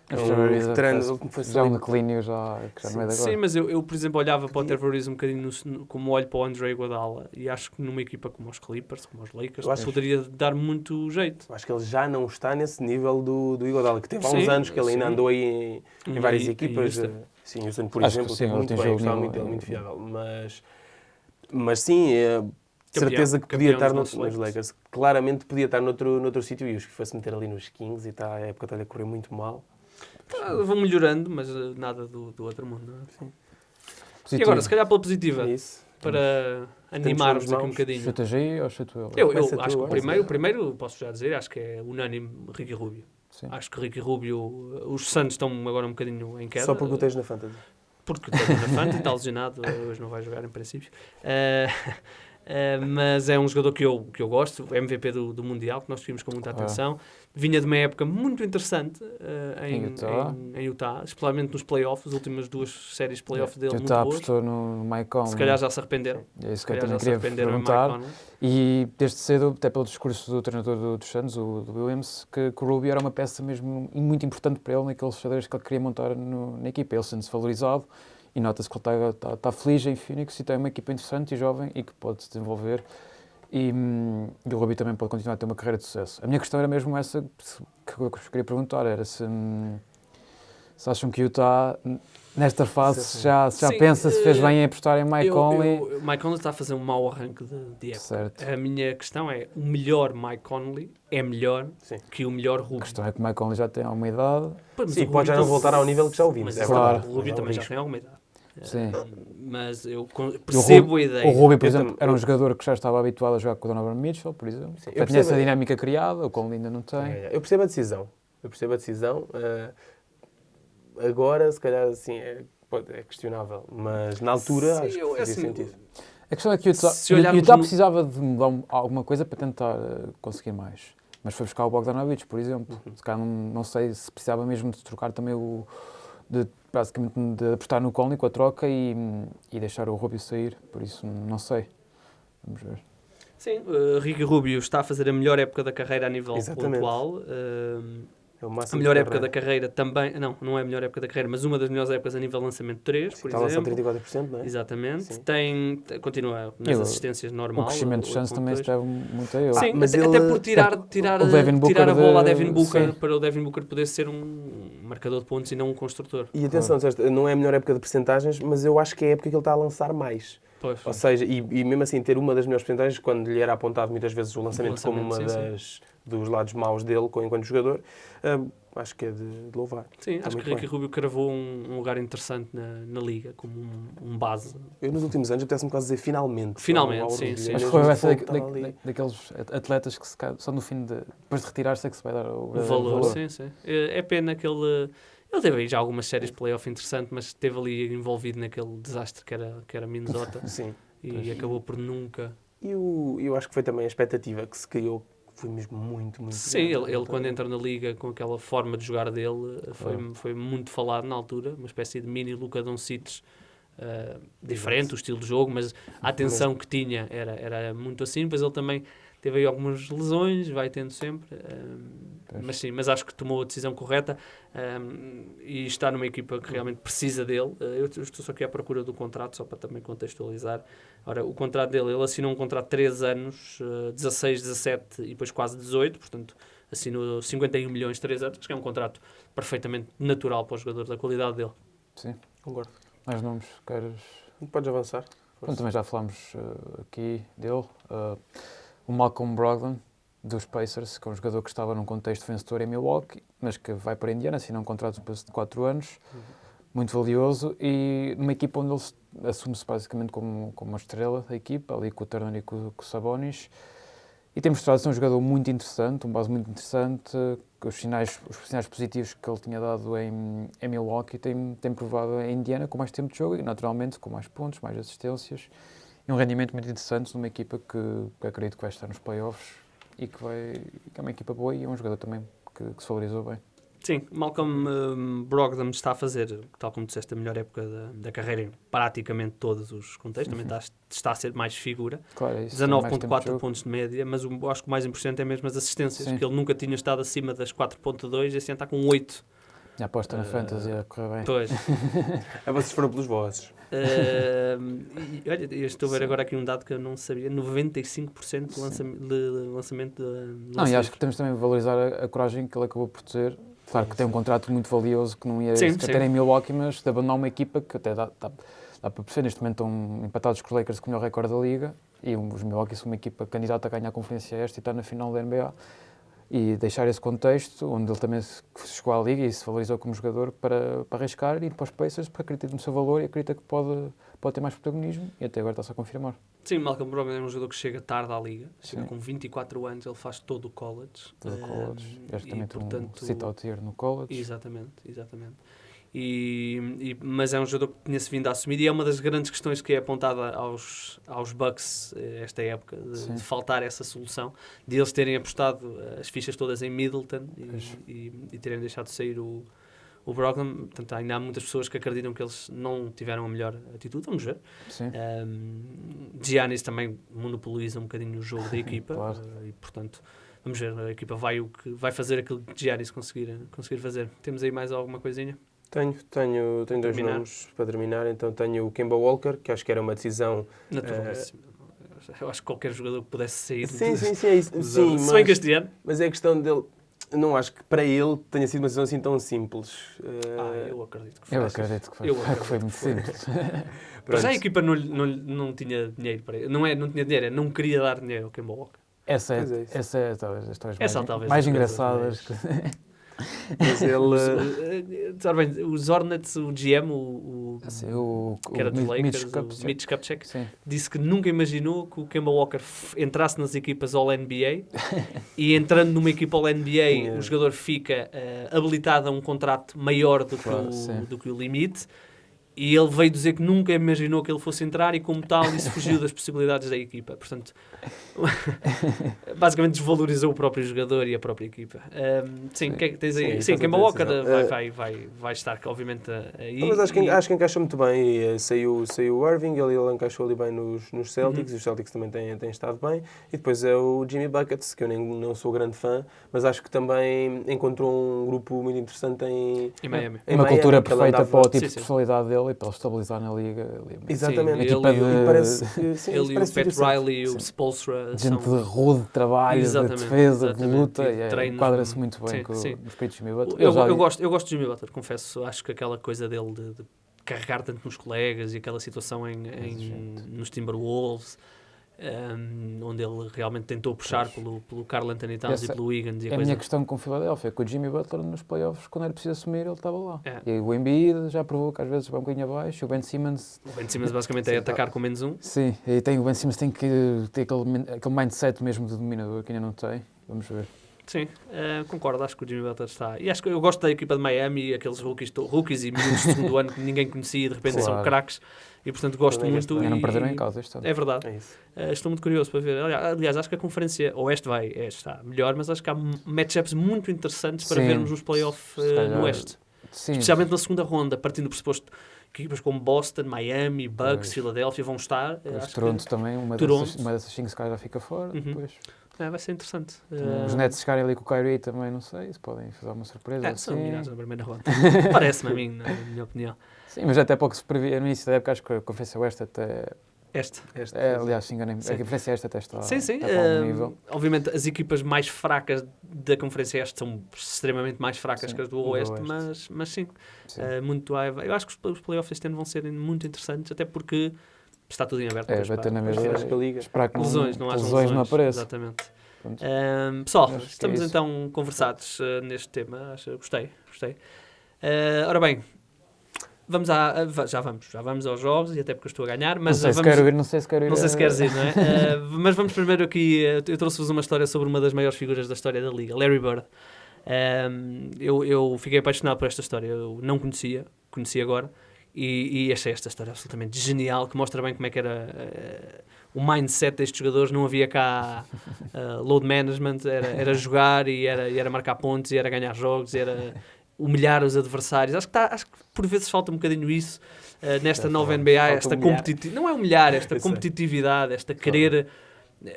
F: Já um declínio que já não é de agora.
A: Sim, mas eu, por exemplo, olhava para o Trevor Ariza um bocadinho como olho para o Andre Iguodala e acho que numa equipa como os Clippers, como os Lakers, poderia dar muito jeito.
D: Eu acho que ele já não está nesse nível do Iguodala, que teve há uns anos que ele ainda andou aí em várias equipas. Sim, Houston, por exemplo, teve muito bem, gostava muito fiável. Mas sim... De certeza que podia estar nos Lakers. Claramente podia estar noutro sítio e os que fosse meter ali nos Kings e a época está-lhe a correr muito mal.
A: Vão melhorando, mas nada do outro mundo. Não é? Sim. E agora, se calhar pela positiva, para animar-vos aqui um bocadinho.
F: Chuta G ou chuto eu?
A: Eu acho que o primeiro, posso já dizer, acho que é unânime Ricky Rubio. Sim. Acho que Ricky Rubio, os Suns estão agora um bocadinho em queda.
D: Só porque o tens na Fantasy.
A: Porque o tens na Fantasy, está lesionado, hoje não vai jogar em princípio. Mas é um jogador que eu gosto, MVP do Mundial, que nós vimos com muita atenção. Vinha de uma época muito interessante em Utah, especialmente nos playoffs, as últimas 2 séries de playoffs dele muito boas.
F: Utah apostou no Mike Conley.
A: Se calhar já se arrependeram.
F: É isso que eu também queria perguntar. E desde cedo, até pelo discurso do treinador dos Suns, do Williams, que o Rubio era uma peça mesmo muito importante para ele naqueles xadrez que ele queria montar na equipa. Ele sendo-se valorizado. E nota-se que ele está feliz em Phoenix e tem uma equipa interessante e jovem e que pode se desenvolver. E o Rubio também pode continuar a ter uma carreira de sucesso. A minha questão era mesmo essa que eu queria perguntar, era se acham que o Utah Nesta fase já
A: Sim,
F: pensa se fez bem em apostar em Mike Conley.
A: Mike Conley está a fazer um mau arranque de época.
F: Certo.
A: A minha questão é, o melhor Mike Conley é melhor que o melhor
F: A
A: Rubio.
F: questão é que o Mike Conley já tem alguma idade.
D: Sim, pode já não voltar ao nível que já ouvimos.
A: Mas
F: claro.
A: o Rubio também já tem alguma idade.
F: Sim.
A: Mas eu percebo a ideia.
F: O Rubio, por exemplo, era um jogador que já estava habituado a jogar com o Donovan Mitchell, por exemplo.
D: Sim,
F: Já tinha essa dinâmica criada, o Conley ainda não tem.
D: Eu percebo a decisão. Agora, se calhar, assim, é questionável. Mas na altura,
A: Sim,
D: acho que fazia sentido.
F: A questão é que o
A: Se olharmos
F: Utah
A: no-
F: precisava de mudar alguma coisa para tentar conseguir mais. Mas foi buscar o Bogdanovic, por exemplo. Se calhar não sei se precisava mesmo de trocar também basicamente de apostar no Conley com a troca e deixar o Rubio sair. Por isso, não sei. Vamos ver.
A: Sim, Ricky Rubio está a fazer a melhor época da carreira a nível
D: Exatamente.
A: pontual.
D: É o
A: A
D: máximo
A: melhor
D: de
A: época da
D: carreira.
A: carreira também... Não é a melhor época da carreira, mas uma das melhores épocas a nível de lançamento de 3, por
D: Está a lançar
A: exemplo.
D: 34%, não é?
A: Exatamente.
D: Sim.
A: Continua nas
F: E
A: assistências normal.
F: O crescimento de chance também se deve muito a ele.
A: Sim,
D: mas
A: até
D: ele-
A: por tirar
F: o Devin Booker
A: a bola a Devin
F: de-
A: Booker,
F: sim.
A: para o Devin Booker poder ser um marcador de pontos e não um construtor.
D: E atenção, disseste, não é a melhor época de percentagens, mas eu acho que é a época que ele está a lançar mais.
A: Pois.
D: Ou seja, e mesmo assim ter uma das melhores percentagens, quando lhe era apontado muitas vezes o lançamento como uma
A: sim.
D: dos lados maus dele enquanto jogador, acho que é de louvar.
A: Sim,
D: Está
A: acho
D: muito
A: que Ricky
D: bem.
A: Rubio cravou um lugar interessante na liga, como um base.
D: Eu nos últimos anos apetece-me quase dizer finalmente.
A: Finalmente,
D: Ao
A: sim,
D: orgulho.
A: sim.
D: É
F: Acho que
D: mesmo
F: foi
D: o fogo que
F: essa
D: está ali.
F: daqueles atletas que só no fim depois de retirar-se é que se vai dar o
A: O valor, sim, sim. É pena que ele teve aí já algumas séries de playoff interessantes, mas esteve ali envolvido naquele desastre que era Minnesota
D: Sim.
A: e acabou por nunca...
D: E eu acho que foi também a expectativa que se criou, que foi mesmo muito
A: Sim,
D: grande.
A: ele quando entra na liga com aquela forma de jogar dele, foi muito falado na altura, uma espécie de mini Luka Doncic, diferente o estilo de jogo, mas a atenção que tinha era muito assim. Depois ele também teve aí algumas lesões, vai tendo sempre, mas sim, mas acho que tomou a decisão correta e está numa equipa que realmente precisa dele. Eu estou só aqui à procura do contrato, só para também contextualizar. Ora, o contrato dele, ele assinou um contrato de 3 anos, 16, 17 e depois quase 18, portanto assinou 51 milhões de 3 anos, acho que é um contrato perfeitamente natural para o jogador da qualidade dele.
F: Sim.
D: Concordo.
F: Mais nomes, queres...
D: Podes avançar.
F: Pronto, também já falámos aqui dele. O Malcolm Brogdon, dos Pacers, que é um jogador que estava num contexto vencedor em Milwaukee, mas que vai para a Indiana, assina um contrato de 4 anos, muito valioso, e numa equipa onde ele assume-se basicamente como uma estrela da equipa, ali com o Turner e com o Sabonis. E tem mostrado ser um jogador muito interessante, um base muito interessante, que os sinais positivos que ele tinha dado em Milwaukee tem provado em Indiana com mais tempo de jogo e, naturalmente, com mais pontos, mais assistências e um rendimento muito interessante numa equipa que acredito que vai estar nos playoffs e que é uma equipa boa e é um jogador também que se valorizou bem.
A: Sim, Malcolm Brogdon está a fazer, tal como disseste, a melhor época da carreira em praticamente todos os contextos, também está a ser mais figura.
F: Claro, é isso, tem mais tempo de
A: 19.4
F: jogo.
A: pontos de média, mas acho que o mais importante é mesmo as assistências,
F: Sim.
A: que ele nunca tinha estado acima das 4.2 e assim está com 8.
F: E a aposta na Fantasy a correr bem.
A: Pois.
D: Vocês foram pelos vossos.
A: E olha, eu estou a ver agora aqui um dado que eu não sabia, 95% de lançamento de
F: Não, e acho que temos também de valorizar a coragem que ele acabou por ter. Claro que tem um contrato muito valioso que não ia
A: Sim,
F: sequer
A: sim.
F: ter em Milwaukee, mas de abandonar uma equipa que até dá para perceber. Neste momento estão empatados com os Lakers com o melhor recorde da Liga e os Milwaukee são uma equipa candidata a ganhar a Conferência Este e está na final da NBA. E deixar esse contexto, onde ele também chegou à Liga e se valorizou como jogador para arriscar e ir para os Pacers, porque acredita no seu valor e acredita que pode ter mais protagonismo e até agora está-se a confirmar.
A: Sim, Malcolm Brogdon é um jogador que chega tarde à liga, chega
F: Sim.
A: com 24 anos, ele faz todo o college.
F: Todo o college. Este
A: E,
F: também tem
A: portanto,
F: um sit-out year no college.
A: Exatamente. Mas é um jogador que tinha-se vindo a assumir e é uma das grandes questões que é apontada aos Bucks esta época, de faltar essa solução, de eles terem apostado as fichas todas em Middleton e terem deixado de sair o Brogdon. Portanto, ainda há muitas pessoas que acreditam que eles não tiveram a melhor atitude, vamos ver.
F: Sim.
A: Giannis também monopoliza um bocadinho o jogo da equipa.
F: Claro.
A: E portanto, vamos ver, a equipa vai fazer aquilo que Giannis conseguir fazer. Temos aí mais alguma coisinha?
D: Tenho dois nomes para terminar. Então tenho o Kemba Walker, que acho que era uma decisão...
A: Naturalmente. Eu acho que qualquer jogador que pudesse sair...
D: Sim, é isso. Sim,
A: se bem que este ano...
D: mas é a questão dele... não acho que para ele tenha sido uma decisão assim tão simples.
A: Eu acredito que foi.
F: Eu acredito que foi muito simples.
A: Para já a equipa não tinha dinheiro para ele. Não tinha dinheiro, não queria dar dinheiro ao Kemba Walker.
F: Essa é talvez as histórias
A: talvez
F: mais
A: as
F: engraçadas.
D: Mas ele...
A: Os Hornets, o GM, que era dos Lakers, o Mitch Kupchak, disse que nunca imaginou que o Kemba Walker entrasse nas equipas All-NBA e entrando numa equipa All-NBA o jogador fica habilitado a um contrato maior do que o limite. E ele veio dizer que nunca imaginou que ele fosse entrar e, como tal, isso fugiu das possibilidades da equipa. Portanto, basicamente desvalorizou o próprio jogador e a própria equipa. Sim, que tens aí? Sim, Kemba Walker vai estar, obviamente, aí.
D: Mas acho que encaixou muito bem. Saiu o Irving, ele encaixou ali bem nos Celtics, e os Celtics também têm estado bem. E depois é o Jimmy Buckets, que eu não sou grande fã, mas acho que também encontrou um grupo muito interessante em Miami.
F: Uma cultura perfeita para o tipo de personalidade dele e para ele estabilizar na liga.
D: Exatamente.
A: Ele e o Pat Riley e o Spoelstra
F: gente de rude trabalho, de defesa, de luta, e enquadra-se muito bem com o espírito de Jimmy Butler.
A: Eu gosto de Jimmy Butler, confesso. Acho que aquela coisa dele de carregar tanto nos colegas e aquela situação nos Timberwolves, onde ele realmente tentou puxar pelo Karl Anthony Towns e pelo Wiggins.
F: A minha questão com o Philadelphia, que o Jimmy Butler nos playoffs, quando era preciso assumir, ele estava lá. E o Embiid já provou que às vezes vai um bocadinho abaixo. O Ben Simmons
A: basicamente é atacar com menos um.
F: Sim, e o Ben Simmons tem que ter aquele mindset mesmo de dominador que ainda não tem. Vamos ver.
A: Sim, concordo, acho que o Jimmy Butler está... E acho que eu gosto da equipa de Miami, aqueles rookies e miúdos de segundo ano que ninguém conhecia e de repente são craques. E portanto gosto muito.
F: Não perderam em causa este ano.
A: É verdade. Estou muito curioso para ver. Aliás, acho que a Conferência Oeste está melhor, mas acho que há matchups muito interessantes para vermos os playoffs no Oeste. Sim. Especialmente na segunda ronda, partindo do pressuposto que equipas como Boston, Miami, Bucks, Philadelphia vão estar.
F: Toronto também, uma dessas 5 se calhar já fica fora. Depois.
A: Vai ser interessante.
F: Os Nets chegarem ali com o Kyrie também, não sei, se podem fazer uma surpresa.
A: São eliminados na primeira ronda. Parece-me a mim, na minha opinião.
F: Sim, mas até pouco se previa no início da época, acho que a Conferência Oeste até... aliás, se enganei, a Conferência Este até está a algum nível.
A: Obviamente, as equipas mais fracas da Conferência Este são extremamente mais fracas que as do Oeste, mas sim. Eu acho que os playoffs este ano vão ser muito interessantes, até porque está tudo em aberto.
F: Vai ter na mesa
D: da Liga.
F: Esperar que
A: lesões não apareçam. Exatamente. Pessoal, estamos então conversados neste tema. Gostei. Ora bem, já vamos aos jogos, e até porque eu estou a ganhar, mas
F: não sei se quero ir.
A: Não sei se queres ir, não é? Mas vamos primeiro aqui, eu trouxe-vos uma história sobre uma das maiores figuras da história da Liga, Larry Bird. Eu fiquei apaixonado por esta história, eu não conheci agora, e achei esta história absolutamente genial, que mostra bem como é que era o mindset destes jogadores. Não havia cá load management, era jogar e era marcar pontos, e era ganhar jogos, e era humilhar os adversários. Acho que por vezes falta um bocadinho isso nesta nova NBA, esta competitividade. Não é humilhar, esta competitividade, esta querer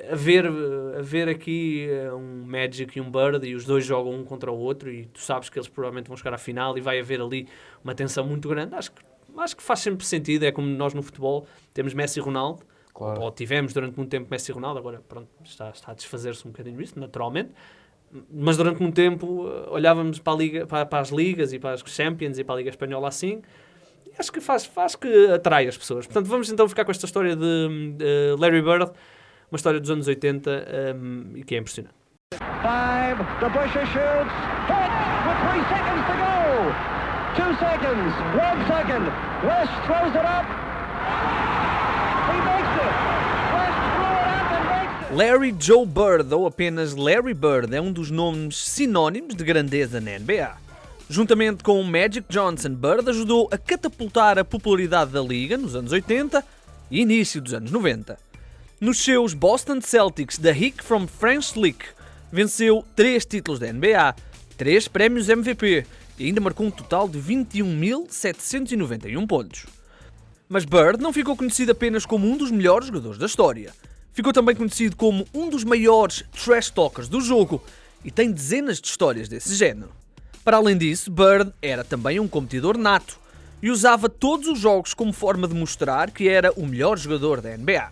A: haver aqui um Magic e um Bird, e os dois jogam um contra o outro, e tu sabes que eles provavelmente vão chegar à final e vai haver ali uma tensão muito grande. Acho que faz sempre sentido. É como nós no futebol temos Messi e Ronaldo, ou tivemos durante muito tempo Messi e Ronaldo, agora pronto, está a desfazer-se um bocadinho isso, naturalmente. Mas durante muito tempo olhávamos para as ligas e para as Champions e para a Liga Espanhola assim. E acho que faz que atrai as pessoas. Portanto, vamos então ficar com esta história de Larry Bird, uma história dos anos 80 e que é impressionante.
G: 5, the Busher shoots, hits with 3 seconds to go. 2 seconds, 1 second, West throws it up. He makes it. West threw it up and makes it.
A: Larry Joe Bird, ou apenas Larry Bird, é um dos nomes sinónimos de grandeza na NBA. Juntamente com Magic Johnson, Bird ajudou a catapultar a popularidade da liga nos anos 80 e início dos anos 90. Nos seus Boston Celtics da Hick from French League, venceu 3 títulos da NBA, 3 prémios MVP e ainda marcou um total de 21.791 pontos. Mas Bird não ficou conhecido apenas como um dos melhores jogadores da história. Ficou também conhecido como um dos maiores trash talkers do jogo e tem dezenas de histórias desse género. Para além disso, Bird era também um competidor nato e usava todos os jogos como forma de mostrar que era o melhor jogador da NBA.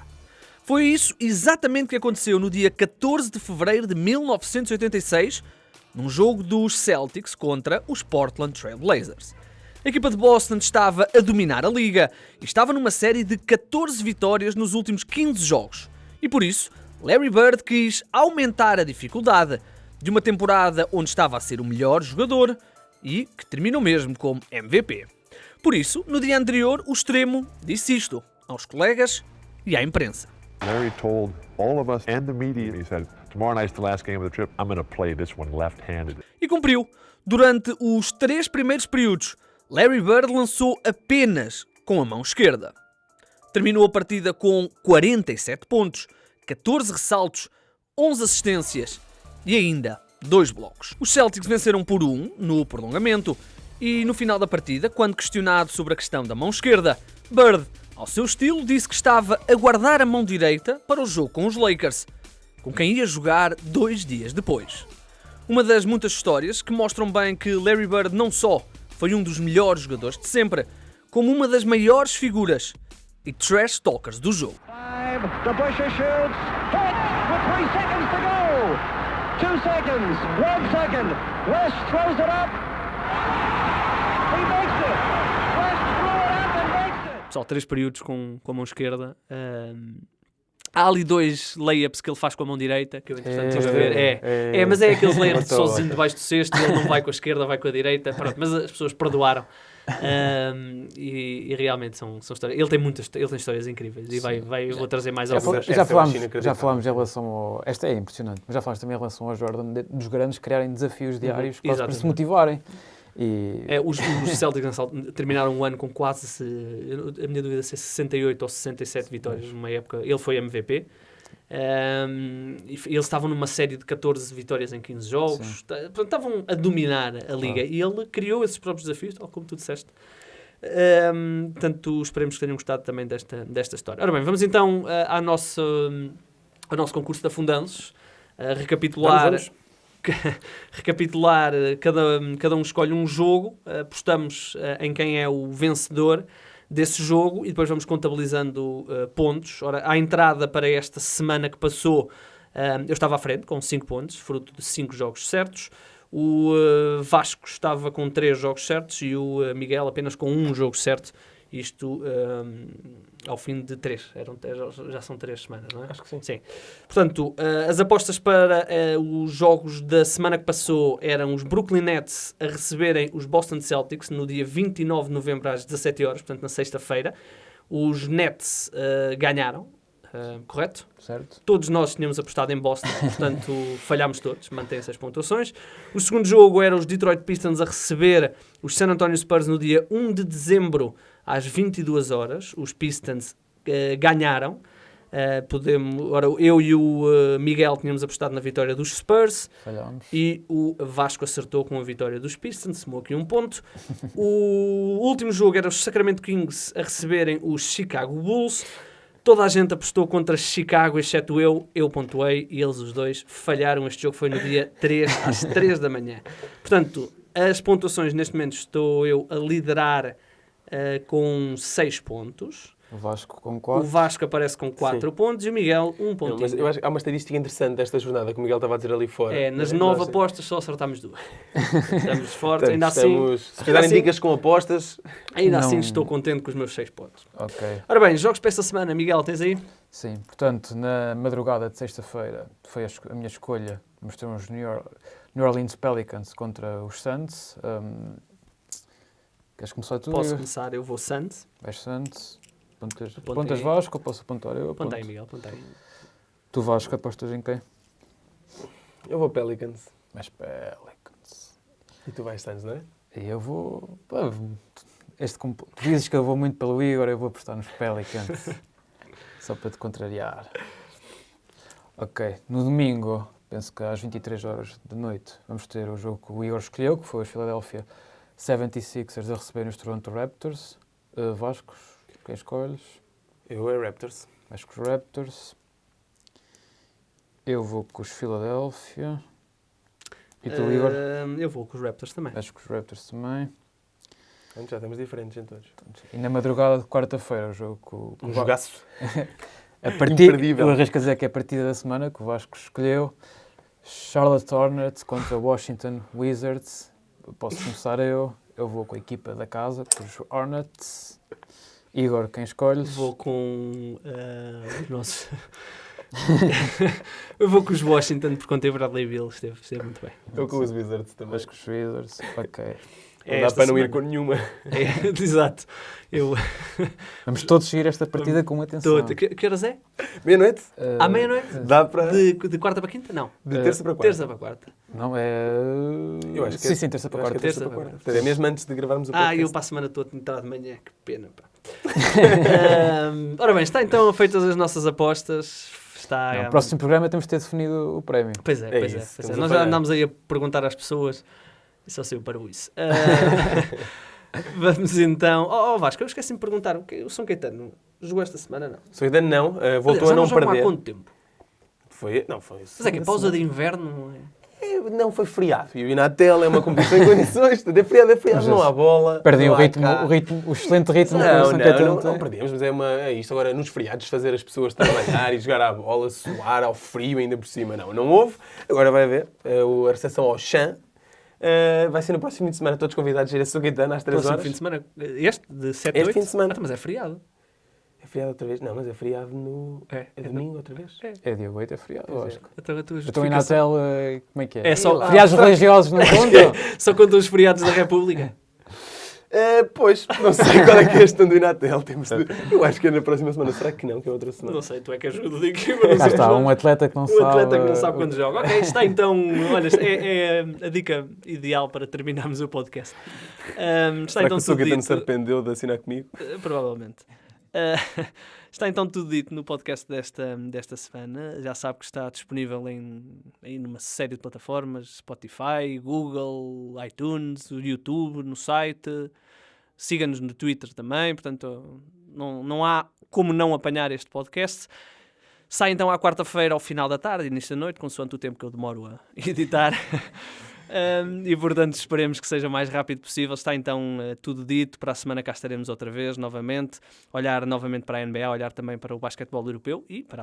A: Foi isso exatamente que aconteceu no dia 14 de fevereiro de 1986, num jogo dos Celtics contra os Portland Trail Blazers. A equipa de Boston estava a dominar a liga e estava numa série de 14 vitórias nos últimos 15 jogos. E por isso, Larry Bird quis aumentar a dificuldade de uma temporada onde estava a ser o melhor jogador e que terminou mesmo como MVP. Por isso, no dia anterior, o extremo disse isto aos colegas e à imprensa.
H: Larry told all of us and the media, he said, tomorrow night's the last game of the trip, I'm going to play this one left-handed.
A: E cumpriu. Durante os 3 primeiros períodos, Larry Bird lançou apenas com a mão esquerda. Terminou a partida com 47 pontos, 14 ressaltos, 11 assistências e ainda 2 blocos. Os Celtics venceram por 1 no prolongamento e no final da partida, quando questionado sobre a questão da mão esquerda, Bird, ao seu estilo, disse que estava a guardar a mão direita para o jogo com os Lakers, com quem ia jogar 2 dias depois. Uma das muitas histórias que mostram bem que Larry Bird não só foi um dos melhores jogadores de sempre, como uma das maiores figuras e trash talkers do jogo.
G: The Busher shoots, hit with 3 seconds to go. 2 seconds, 1 second. West throws it up. He makes it. West threw it up and makes it.
A: Pessoal, 3 períodos com a mão esquerda. Há ali 2 layups que ele faz com a mão direita, que eu entretanto tive a ver. Mas é aqueles layups sozinho debaixo do cesto e ele não vai com a esquerda, vai com a direita. Pronto, mas as pessoas perdoaram. E realmente são histórias. Ele tem histórias incríveis e vou trazer mais algumas.
F: Já falámos em relação ao... Esta é impressionante, mas já falámos também em relação ao Jordan, dos grandes criarem desafios diários quase para se motivarem.
A: Os Celtics terminaram um ano com quase, a minha dúvida é 68 ou 67 vitórias numa época. Ele foi MVP. Eles estavam numa série de 14 vitórias em 15 jogos. Estavam a dominar a liga e ele criou esses próprios desafios, tal como tu disseste. Portanto, esperemos que tenham gostado também desta história. Ora bem, vamos então ao nosso concurso de afundanços. Vamos. Recapitular, cada um escolhe um jogo, apostamos em quem é o vencedor desse jogo e depois vamos contabilizando pontos. Ora, à entrada para esta semana que passou, eu estava à frente com 5 pontos, fruto de 5 jogos certos. O Vasco estava com 3 jogos certos e o Miguel apenas com 1 jogo certo. Isto ao fim de 3. Já são 3 semanas, não é?
D: Acho que sim.
A: Sim. Portanto, as apostas para os jogos da semana que passou eram os Brooklyn Nets a receberem os Boston Celtics no dia 29 de novembro às 17 horas, portanto na sexta-feira. Os Nets ganharam, correto?
F: Certo.
A: Todos nós tínhamos apostado em Boston, portanto falhámos todos, mantém-se as pontuações. O segundo jogo era os Detroit Pistons a receber os San Antonio Spurs no dia 1 de dezembro às 22 horas. Os Pistons ganharam. Ora, eu e o Miguel tínhamos apostado na vitória dos Spurs.
F: Falhámos.
A: E o Vasco acertou com a vitória dos Pistons, somou aqui 1 ponto. O último jogo era os Sacramento Kings a receberem os Chicago Bulls. Toda a gente apostou contra Chicago, exceto eu pontuei e eles os dois falharam. Este jogo foi no dia 3, às 3 da manhã. Portanto, as pontuações neste momento estou eu a liderar com 6 pontos.
F: O Vasco com 4.
A: O Vasco aparece com 4 pontos e o Miguel 1 pontinho.
D: Mas eu acho que há uma estatística interessante desta jornada que o Miguel estava a dizer ali fora.
A: Nas 9 apostas só acertámos 2. Estamos fortes, ainda assim...
D: Se fizerem dicas com apostas...
A: Ainda assim estou contente com os meus 6 pontos.
F: Ok.
A: Ora bem, jogos para esta semana. Miguel, tens aí?
F: Sim, portanto, na madrugada de sexta-feira foi a minha escolha. Mostramos os New Orleans Pelicans contra os Suns. Queres começar tu?
A: Posso começar, eu vou Suns.
F: Vais Suns. Pontas Vasco ou posso apontar eu?
A: Aponta aí, Miguel, aponta aí.
F: Tu Vasco, apostas em quem?
D: Eu vou Pelicans.
F: Mas Pelicans.
D: E tu vais Suns, não é?
F: E eu vou... Tu dizes que eu vou muito pelo Igor, eu vou apostar nos Pelicans. Só para te contrariar. Ok, no domingo, penso que às 23 horas da noite, vamos ter o jogo que o Igor escolheu, que foi os Philadelphia 76ers a receberem os Toronto Raptors. Vascos, quem escolhes?
D: Eu é Raptors.
F: Vais com os Raptors. Eu vou com os Philadelphia. E tu, Igor?
A: Eu vou com os Raptors também.
F: Vais com os Raptors também.
D: Já estamos diferentes em todos.
F: E na madrugada de quarta-feira, o jogo com
D: um jogaço.
F: Imperdível. Eu arrisco a dizer que é a partida da semana que o Vasco escolheu. Charlotte Hornets contra Washington Wizards. Posso começar eu vou com a equipa da casa, com os Hornets. Igor, quem escolhes?
A: Vou com os nossos... Eu vou com os Washington, porque ontem o Bradley Beal esteve muito bem.
D: Eu com os Wizards também.
F: Vais com os Wizards, ok.
D: Não dá para não ir com nenhuma.
A: Exato.
F: Vamos todos seguir esta partida com atenção.
A: Que horas é?
D: Meia-noite?
A: À meia-noite?
D: Dá para...
A: De quarta para quinta? Não.
D: De terça para quarta.
A: Terça para quarta.
F: Não, é...
D: Eu acho que
F: sim, terça para quarta.
A: Terça para quarta.
D: Portanto, é mesmo antes de gravarmos o podcast.
A: Eu para a semana estou a entrar de manhã. Que pena, pá. Ora bem, está então feitas as nossas apostas.
F: No próximo programa temos de ter definido o prémio.
A: Pois é. Nós já andámos aí a perguntar às pessoas e só saiu para isso. Vamos então... Vasco, eu esqueci-me de perguntar. O São Caetano jogou esta semana, não?
D: São Caetano não. Voltou a não perder.
A: Há quanto tempo?
D: Foi
A: Mas é que pausa de inverno...
D: Não, foi feriado. E o Inatel é uma competição em condições. É feriado, não há bola.
F: Perdem o excelente ritmo que o São Caetano tem.
D: Não perdemos, mas é isto agora nos feriados, fazer as pessoas trabalhar e jogar à bola, suar ao frio ainda por cima. Não houve. Agora vai haver a recepção ao Chã. Vai ser no próximo fim de semana, todos convidados a ir a São Caetano às 3 horas.
A: Próximo fim de semana? Este? De 7 a 8?
D: Este fim de semana.
A: Mas é feriado.
D: É feriado outra vez? Não, mas é feriado no... É domingo outra vez?
F: É dia 8, é feriado, eu acho.
A: Então
F: Inatel, como é que é?
A: É só...
F: Feriados religiosos não contam?
A: Só contam os feriados da República?
D: Pois, não sei qual é que é a questão do Inatel. Eu acho que é na próxima semana. Será que não? Que é outra semana?
A: Não sei, tu é que ajuda de equipa.
F: Cá está, um atleta que não sabe...
A: Um atleta que não sabe quando joga. Ok, está então... Olha, é a dica ideal para terminarmos o podcast.
D: Será que o São Caetano se arrependeu de assinar comigo?
A: Provavelmente. Está então tudo dito no podcast desta semana. Já sabe que está disponível em numa série de plataformas: Spotify, Google, iTunes, o YouTube, no site. Siga-nos no Twitter também. Portanto, não há como não apanhar este podcast. Sai então à quarta-feira ao final da tarde, início da noite, consoante o tempo que eu demoro a editar. E portanto esperemos que seja o mais rápido possível. Está então tudo dito. Para a semana cá estaremos outra vez, novamente. Olhar novamente para a NBA, olhar também para o basquetebol europeu e para